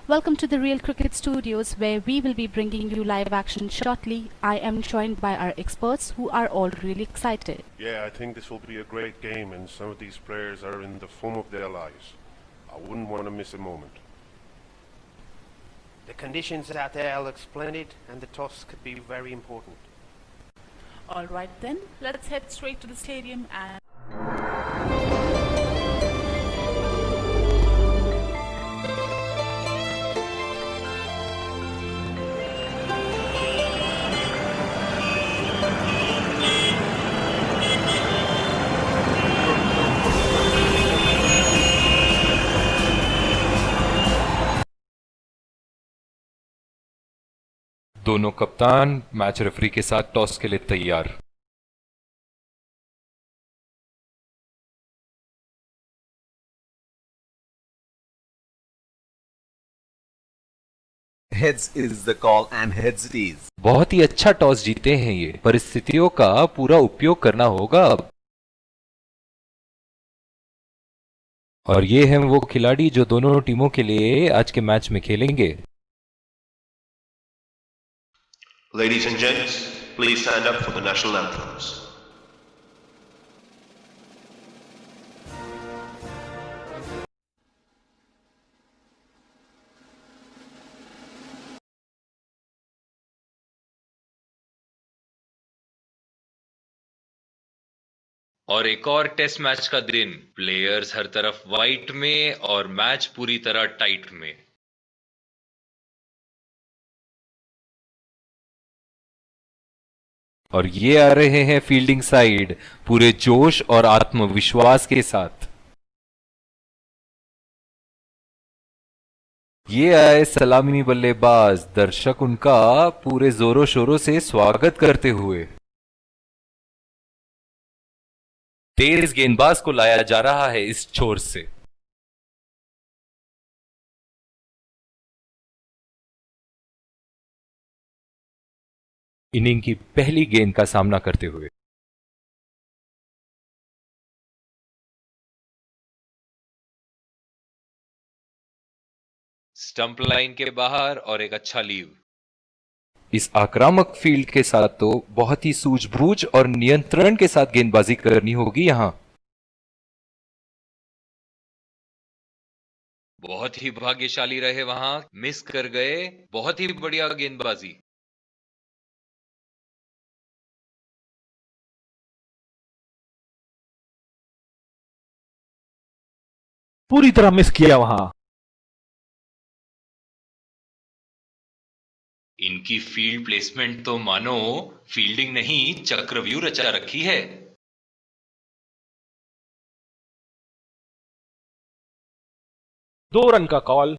Welcome to the Real Cricket Studios, where we will be bringing you live action shortly. I am joined by our experts who are all really excited. Yeah, I think this will be a great game, and some of these players are in the form of their lives. I wouldn't want to miss a moment. The conditions out there look splendid, and the toss could be very important. All right then, let's head straight to the stadium and दोनों कप्तान match referee के साथ toss के लिए तैयार। Heads is the call and heads it is. बहुत ही अच्छा toss जीते हैं ये। परिस्थितियों का पूरा उपयोग करना होगा अब। और ये हैं वो खिलाड़ी जो दोनों टीमों के लिए आज के मैच में खेलेंगे। Ladies and gents, please stand up for the national anthems. और एक और टेस्ट मैच का दिन, प्लेयर्स हर तरफ वाइट में और मैच पूरी तरह टाइट में। और ये आ रहे हैं फील्डिंग साइड पूरे जोश और आत्मविश्वास के साथ। ये आए सलामी बल्लेबाज, दर्शक उनका पूरे जोरों शोरों से स्वागत करते हुए। तेज गेंदबाज को लाया जा रहा है इस छोर से। इनिंग की पहली गेंद का सामना करते हुए स्टंप लाइन के बाहर और एक अच्छा लीव। इस आक्रामक फील्ड के साथ तो बहुत ही सूझबूझ और नियंत्रण के साथ गेंदबाजी करनी होगी यहां। बहुत ही भाग्यशाली रहे वहां, मिस कर गए। बहुत ही बढ़िया गेंदबाजी। पूरी तरह मिस किया वहां। इनकी फील्ड प्लेसमेंट तो मानो फील्डिंग नहीं, चक्रव्यूह रचा रखी है। 2 रन का कॉल।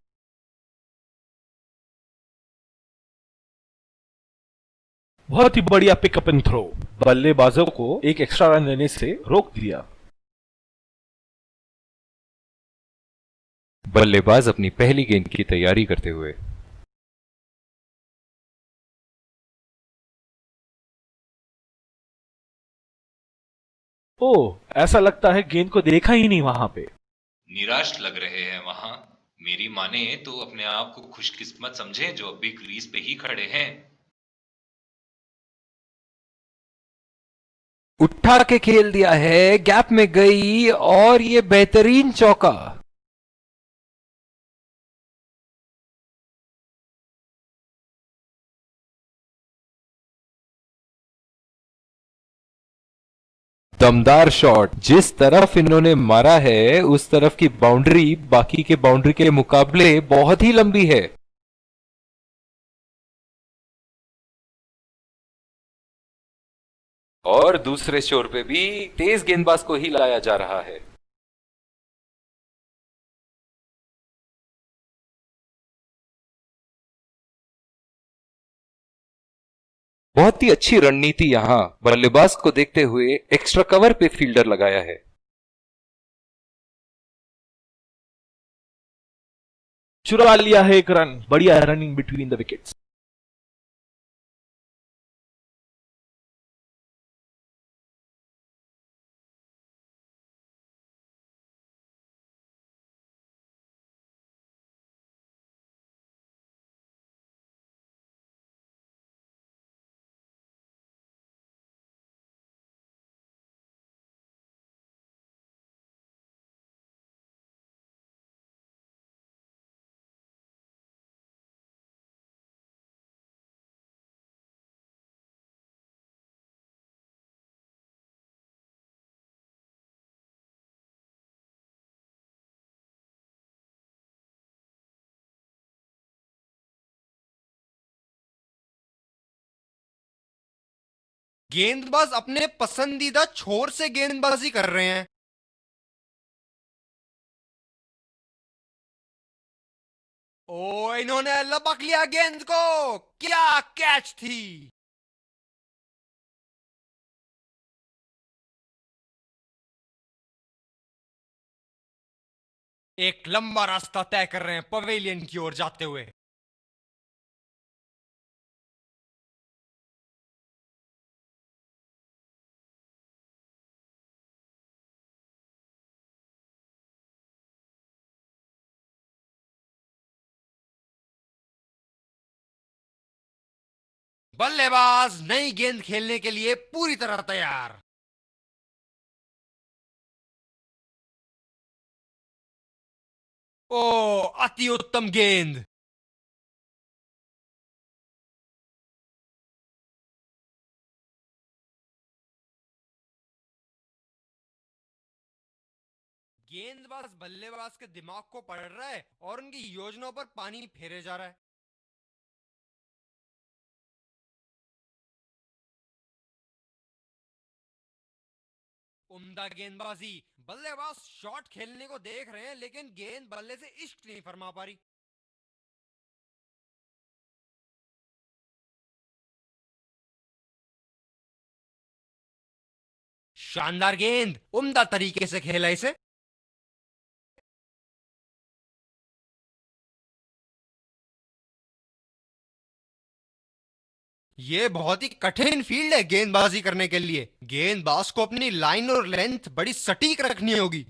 बहुत ही बढ़िया पिकअप एंड थ्रो, बल्लेबाजों को एक एक्स्ट्रा रन लेने से रोक दिया। बल्लेबाज अपनी पहली गेंद की तैयारी करते हुए ओह, ऐसा लगता है गेंद को देखा ही नहीं वहां पे। निराश लग रहे हैं वहां। मेरी माने तो अपने आप को खुशकिस्मत समझें जो अभी क्रीज पे ही खड़े हैं। उठा के खेल दिया है, गैप में गई और ये बेहतरीन चौका। दमदार शॉट। जिस तरफ इन्होंने मारा है उस तरफ की बाउंड्री बाकी के बाउंड्री के मुकाबले बहुत ही लंबी है। और दूसरे शोर पे भी तेज गेंदबाज को ही लाया जा रहा है। बहुत ही अच्छी रणनीति यहां बल्लेबाज को देखते हुए एक्स्ट्रा कवर पे फील्डर लगाया है। चुरा लिया है एक रन। बढ़िया रनिंग बिटवीन द विकेट्स। गेंदबाज अपने पसंदीदा छोर से गेंदबाजी कर रहे हैं। ओ, इन्होंने लपक लिया गेंद को। क्या कैच थी। एक लंबा रास्ता तय कर रहे हैं पवेलियन की ओर जाते हुए। बल्लेबाज नई गेंद खेलने के लिए पूरी तरह तैयार। ओ, अति उत्तम गेंद। गेंदबाज बल्लेबाज के दिमाग को पढ़ रहा है और उनकी योजनाओं पर पानी फेरे जा रहा है। उम्दा गेंदबाजी। बल्लेबाज शॉट खेलने को देख रहे हैं लेकिन गेंद बल्ले से इश्क नहीं फरमा पा रही। शानदार गेंद, उम्दा तरीके से खेला इसे। ये बहुत ही कठिन फील्ड है गेंदबाजी करने के लिए। गेंदबाज को अपनी लाइन और लेंथ बड़ी सटीक रखनी होगी।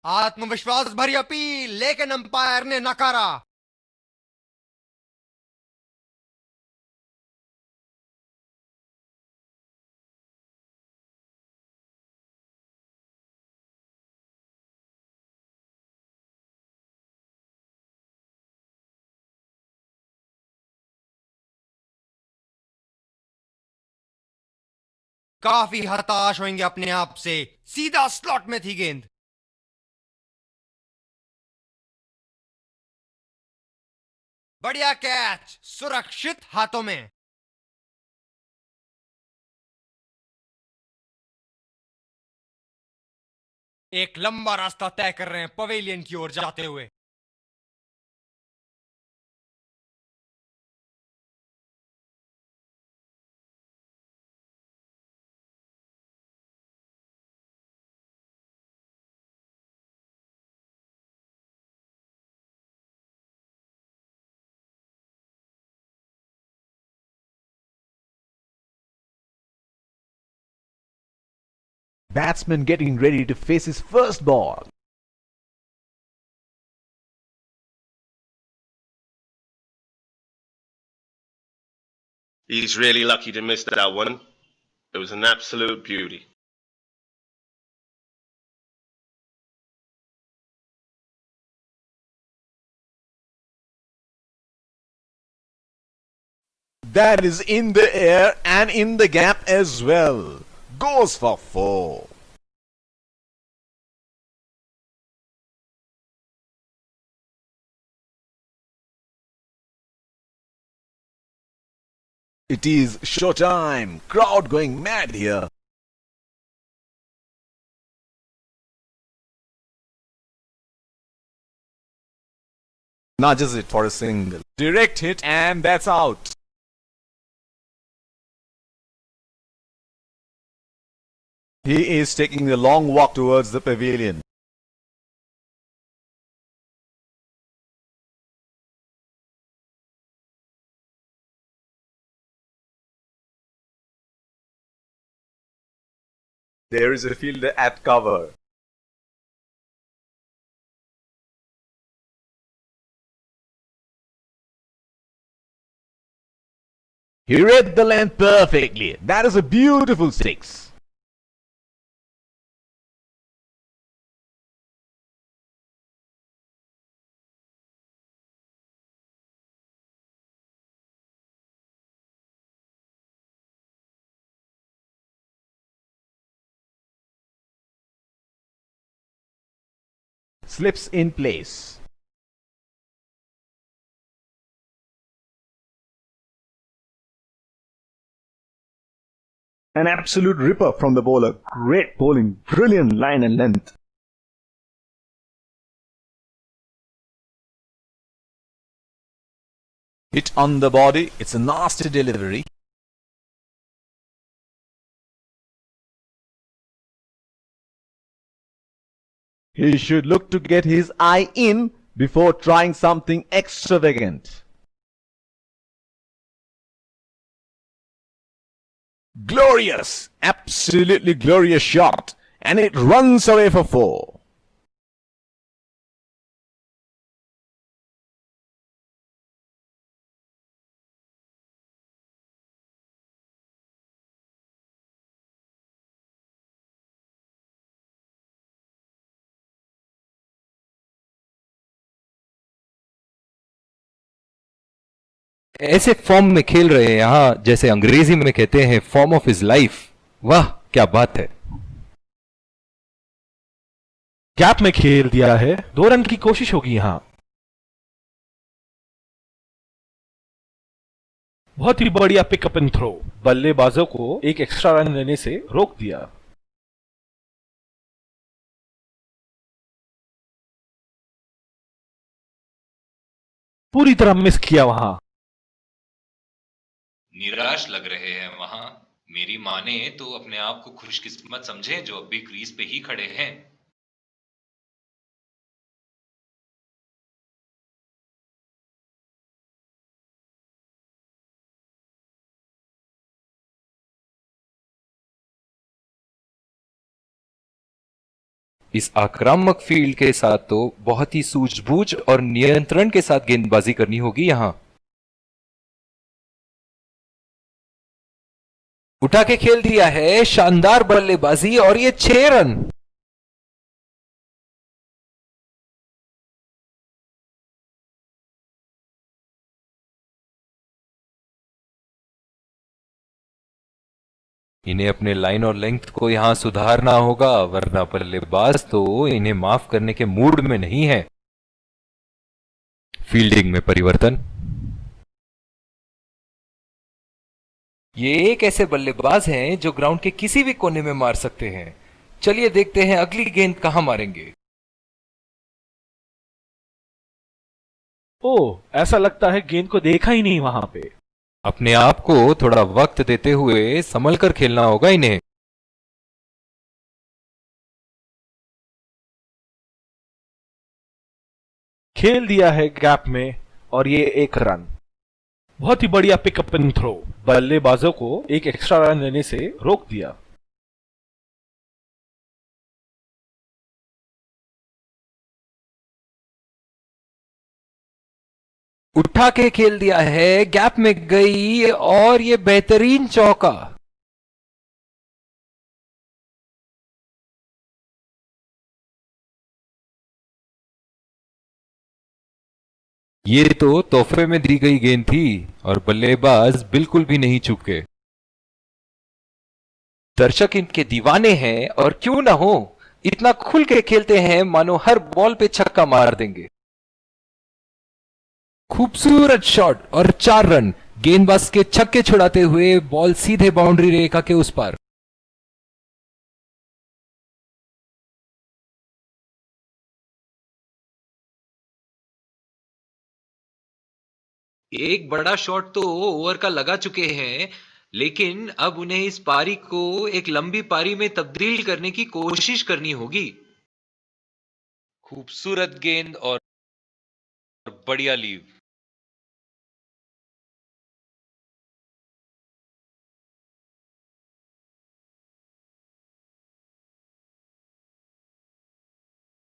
आत्मविश्वास भरी अपील, लेकिन अंपायर ने नकारा। काफी हताश होंगे अपने आप से। सीधा स्लॉट में थी गेंद। बढ़िया कैच, सुरक्षित हाथों में। एक लंबा रास्ता तय कर रहे हैं पवेलियन की ओर जाते हुए। Batsman getting ready to face his first ball. He's really lucky to miss that one. It was an absolute beauty. That is in the air and in the gap as well. Goes for 4. It is showtime. Crowd going mad here. Nudges it for a single. Direct hit and that's out. He is taking a long walk towards the pavilion. There is a fielder at cover. He read the length perfectly. That is a beautiful six. Slips in place. An absolute ripper from the bowler. Great bowling, brilliant line and length. Hit on the body, it's a nasty delivery. He should look to get his eye in before trying something extravagant. Glorious! Absolutely glorious shot. And it runs away for 4. ऐसे form में खेल रहे हैं यहां जैसे अंग्रेजी में कहते हैं फॉर्म ऑफ हिज लाइफ। वाह क्या बात है। गैप में खेल दिया है, 2 रन की कोशिश होगी यहां। बहुत ही बढ़िया पिकअप एंड थ्रो, बल्लेबाजों को एक एक्स्ट्रा रन लेने से रोक दिया। पूरी तरह मिस किया वहां। निराश लग रहे हैं वहां। मेरी माने तो अपने आप को खुशकिस्मत समझें जो अभी क्रीज पे ही खड़े हैं। इस आक्रामक फील्ड के साथ तो बहुत ही सूझबूझ और नियंत्रण के साथ गेंदबाजी करनी होगी यहां। उठा के खेल दिया है, शानदार बल्लेबाजी और ये 6 रन। इन्हें अपने लाइन और लेंथ को यहां सुधारना होगा, वरना बल्लेबाज तो इन्हें माफ करने के मूड में नहीं है। फील्डिंग में परिवर्तन। ये एक ऐसे बल्लेबाज हैं जो ग्राउंड के किसी भी कोने में मार सकते हैं। चलिए देखते हैं अगली गेंद कहां मारेंगे। ओह, ऐसा लगता है गेंद को देखा ही नहीं वहां पे। अपने आप को थोड़ा वक्त देते हुए संभल कर खेलना होगा इन्हें। खेल दिया है गैप में और ये 1 रन। बहुत ही बढ़िया पिकअप एंड थ्रो, बल्लेबाजों को एक एक्स्ट्रा रन लेने से रोक दिया। उठा के खेल दिया है, गैप में गई और ये बेहतरीन चौका। ये तो तोहफे में दी गई गेंद थी और बल्लेबाज बिल्कुल भी नहीं चूके। दर्शक इनके दीवाने हैं और क्यों ना हो, इतना खुल के खेलते हैं मानो हर बॉल पे छक्का मार देंगे। खूबसूरत शॉट और 4 रन। गेंदबाज के छक्के छुड़ाते हुए बॉल सीधे बाउंड्री रेखा के उस पार। एक बड़ा शॉट तो ओवर का लगा चुके हैं, लेकिन अब उन्हें इस पारी को एक लंबी पारी में तब्दील करने की कोशिश करनी होगी। खूबसूरत गेंद और बढ़िया लीव।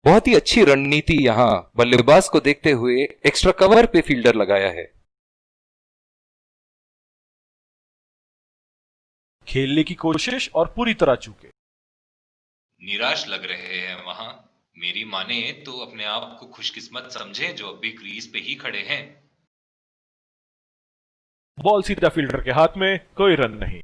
बहुत ही अच्छी रणनीति यहां बल्लेबाज को देखते हुए एक्स्ट्रा कवर पे फील्डर लगाया है। खेलने की कोशिश और पूरी तरह चूके। निराश लग रहे हैं वहां। मेरी माने तो अपने आप को खुशकिस्मत समझें जो अभी क्रीज पे ही खड़े हैं। बॉल सीधा फील्डर के हाथ में, कोई रन नहीं।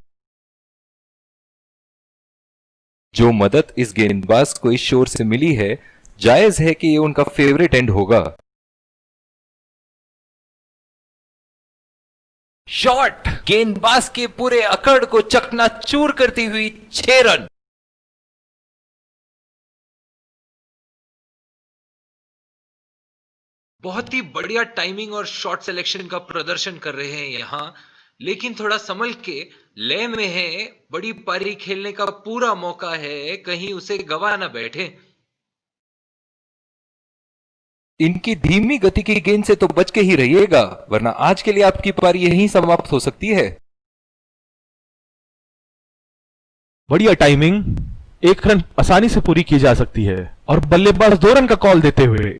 जो मदद इस गेंदबाज को इस शोर से मिली है, जायज है कि ये उनका फेवरेट एंड होगा। शॉट गेंदबाज के पूरे अकड़ को चकनाचूर करती हुई 6 रन। बहुत ही बढ़िया टाइमिंग और शॉट सिलेक्शन का प्रदर्शन कर रहे हैं यहां, लेकिन थोड़ा संभल के, लय में है, बड़ी पारी खेलने का पूरा मौका है, कहीं उसे गवा ना बैठे। इनकी धीमी गति की गेंद से तो बच के ही रहिएगा, वरना आज के लिए आपकी पारी यहीं समाप्त हो सकती है। बढ़िया टाइमिंग, 1 रन आसानी से पूरी की जा सकती है और बल्लेबाज 2 रन का कॉल देते हुए।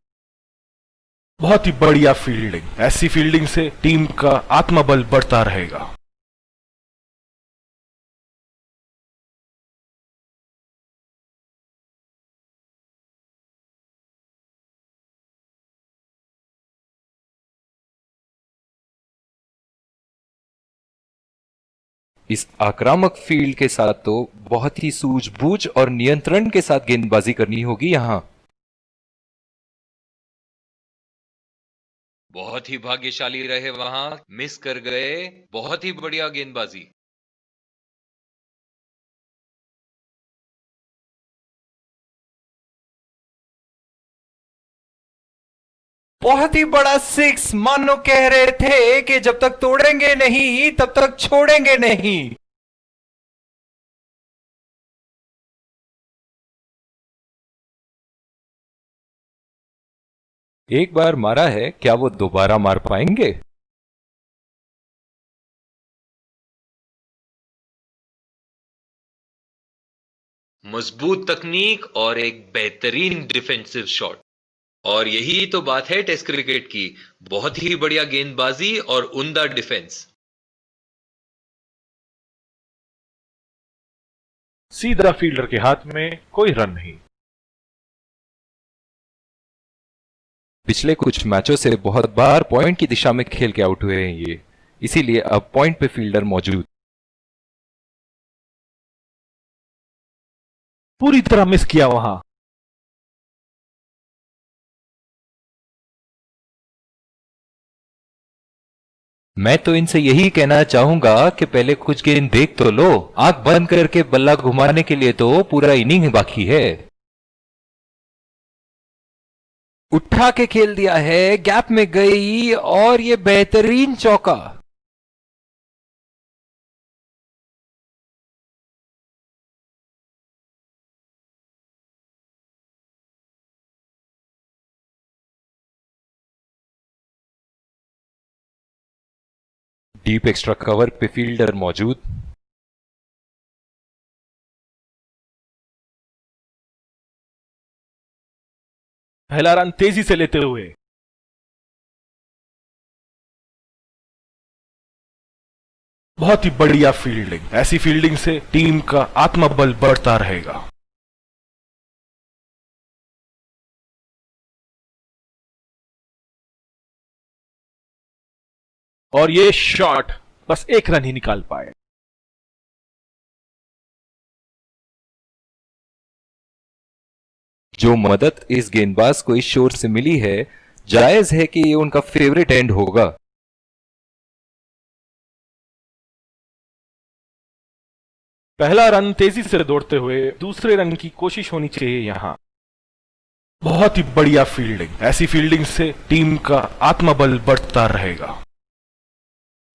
बहुत ही बढ़िया फील्डिंग, ऐसी फील्डिंग से टीम का आत्मबल बढ़ता रहेगा। इस आक्रामक फील्ड के साथ तो बहुत ही सूझबूझ और नियंत्रण के साथ गेंदबाजी करनी होगी यहां। बहुत ही भाग्यशाली रहे वहां, मिस कर गए। बहुत ही बढ़िया गेंदबाजी। बहुत ही बड़ा 6, मानो कह रहे थे कि जब तक तोड़ेंगे नहीं तब तक छोड़ेंगे नहीं। एक बार मारा है, क्या वो दोबारा मार पाएंगे? मजबूत तकनीक और एक बेहतरीन डिफेंसिव शॉट, और यही तो बात है टेस्ट क्रिकेट की। बहुत ही बढ़िया गेंदबाजी और उम्दा डिफेंस। सीधा फील्डर के हाथ में कोई रन नहीं। पिछले कुछ मैचों से बहुत बार पॉइंट की दिशा में खेल के आउट हुए हैं ये, इसीलिए अब पॉइंट पे फील्डर मौजूद। पूरी तरह मिस किया वहां। मैं तो इनसे यही कहना चाहूंगा कि पहले कुछ गेंद देख तो लो। आंख बंद करके बल्ला घुमाने के लिए तो पूरा इनिंग बाकी है। उठा के खेल दिया है, गैप में गई और ये बेहतरीन चौका। डीप एक्स्ट्रा कवर पे फील्डर मौजूद। पहला रन तेजी से लेते हुए। बहुत ही बढ़िया फील्डिंग, ऐसी फील्डिंग से टीम का आत्मबल बढ़ता रहेगा। और ये शॉट बस 1 रन ही निकाल पाए। जो मदद इस गेंदबाज को इस शोर से मिली है, जायज है कि ये उनका फेवरेट एंड होगा। पहला रन तेजी से दौड़ते हुए दूसरे रन की कोशिश होनी चाहिए यहां। बहुत ही बढ़िया फील्डिंग, ऐसी फील्डिंग से टीम का आत्मबल बढ़ता रहेगा।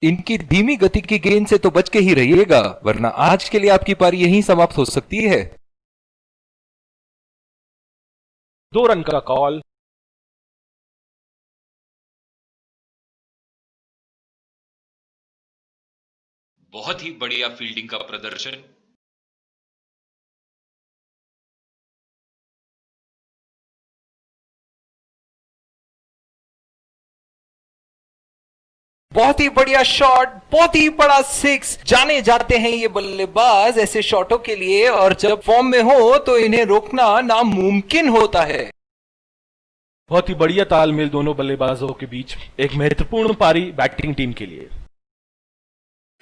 इनकी धीमी गति की गेंद से तो बच के ही रहिएगा, वरना आज के लिए आपकी पारी यहीं समाप्त हो सकती है। 2 रन का कॉल। बहुत ही बढ़िया फील्डिंग का प्रदर्शन। बहुत ही बढ़िया शॉट, बहुत ही बड़ा 6। जाने जाते हैं ये बल्लेबाज ऐसे शॉटों के लिए, और जब फॉर्म में हो तो इन्हें रोकना नामुमकिन होता है। बहुत ही बढ़िया तालमेल दोनों बल्लेबाजों के बीच, एक महत्वपूर्ण पारी बैटिंग टीम के लिए।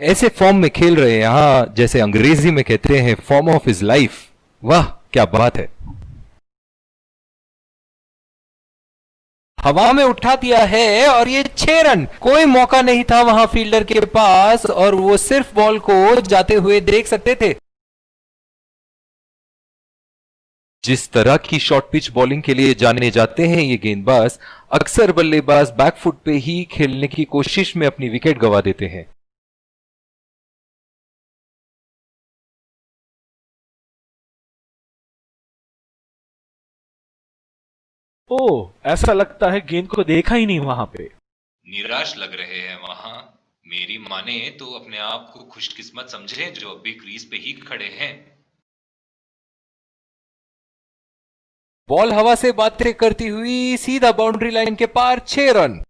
ऐसे फॉर्म में खेल रहे हैं यहां, जैसे अंग्रेजी में कहते हैं फॉर्म ऑफ हिज लाइफ। वाह क्या बात है। हवा में उठा दिया है और ये 6 रन। कोई मौका नहीं था वहां फील्डर के पास और वो सिर्फ बॉल को जाते हुए देख सकते थे। जिस तरह की शॉर्ट पिच बॉलिंग के लिए जाने जाते हैं ये गेंदबाज, अक्सर बल्लेबाज बैकफुट पे ही खेलने की कोशिश में अपनी विकेट गंवा देते हैं। ओह, ऐसा लगता है गेंद को देखा ही नहीं वहां पे। निराश लग रहे हैं वहां। मेरी माने तो अपने आप को खुशकिस्मत समझें जो अभी क्रीज पे ही खड़े हैं। बॉल हवा से बातें करती हुई सीधा बाउंड्री लाइन के पार, 6 रन।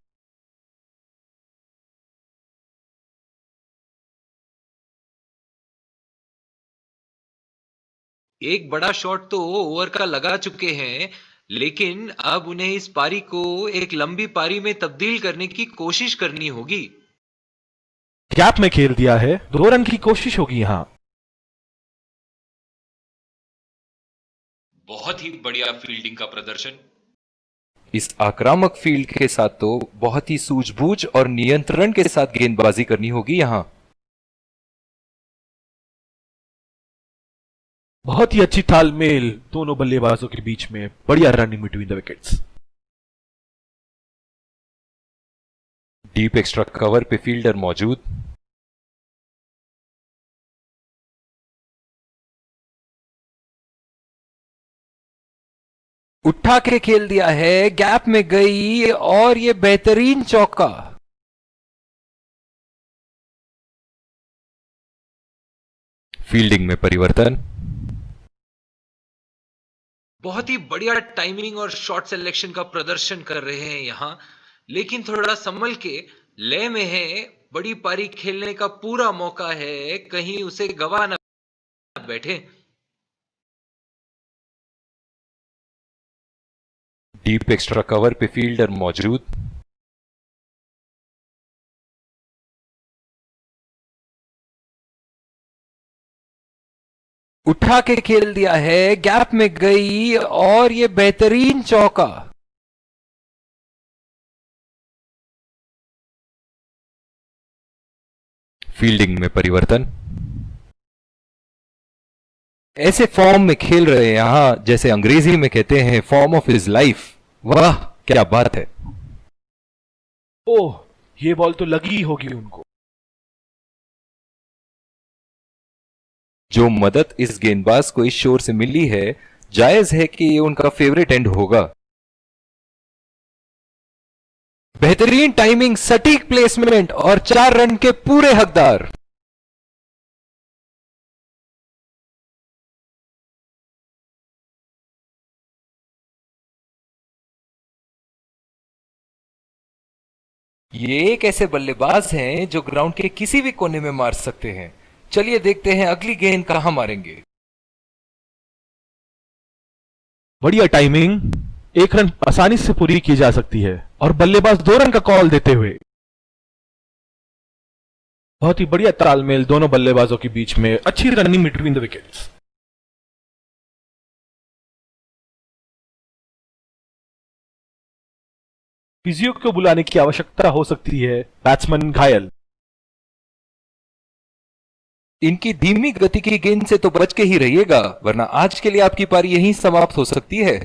एक बड़ा शॉट तो ओवर का लगा चुके हैं, लेकिन अब उन्हें इस पारी को एक लंबी पारी में तब्दील करने की कोशिश करनी होगी। गैप में खेल दिया है, 2 रन की कोशिश होगी यहां। बहुत ही बढ़िया फील्डिंग का प्रदर्शन। इस आक्रामक फील्ड के साथ तो बहुत ही सूझबूझ और नियंत्रण के साथ गेंदबाजी करनी होगी यहां। बहुत ही अच्छी तालमेल दोनों बल्लेबाजों के बीच में, बढ़िया run in between the wickets. Deep extra cover पे फील्डर मौजूद। उठा के खेल दिया है, गैप में गई और ये बेहतरीन चौका। फील्डिंग में परिवर्तन। बहुत ही बढ़िया टाइमिंग और शॉट सिलेक्शन का प्रदर्शन कर रहे हैं यहां, लेकिन थोड़ा संभल के, लय में है। बड़ी पारी खेलने का पूरा मौका है, कहीं उसे गवा न बैठे। डीप एक्स्ट्रा कवर पे फील्डर मौजूद। उठा के खेल दिया है, गैप में गई और ये बेहतरीन चौका। फील्डिंग में परिवर्तन। ऐसे फॉर्म में खेल रहे हैं यहां, जैसे अंग्रेजी में कहते हैं फॉर्म ऑफ हिज लाइफ। वाह क्या बात है। ओह, ये बॉल तो लगी होगी उनको। जो मदद इस गेंदबाज को इस शोर से मिली है, जायज है कि ये उनका फेवरेट एंड होगा। बेहतरीन टाइमिंग, सटीक प्लेसमेंट और 4 रन के पूरे हकदार। ये एक ऐसे बल्लेबाज हैं जो ग्राउंड के किसी भी कोने में मार सकते हैं। चलिए देखते हैं अगली गेंद कहां मारेंगे। बढ़िया टाइमिंग, 1 रन आसानी से पूरी की जा सकती है और बल्लेबाज 2 रन का कॉल देते हुए। बहुत ही बढ़िया तालमेल दोनों बल्लेबाजों के बीच में, अच्छी running between the wickets. Physio को बुलाने की आवश्यकता हो सकती है, बैट्समैन घायल। इनकी धीमी गति की गेंद से तो बच के ही रहिएगा, वरना आज के लिए आपकी पारी यहीं समाप्त हो सकती है।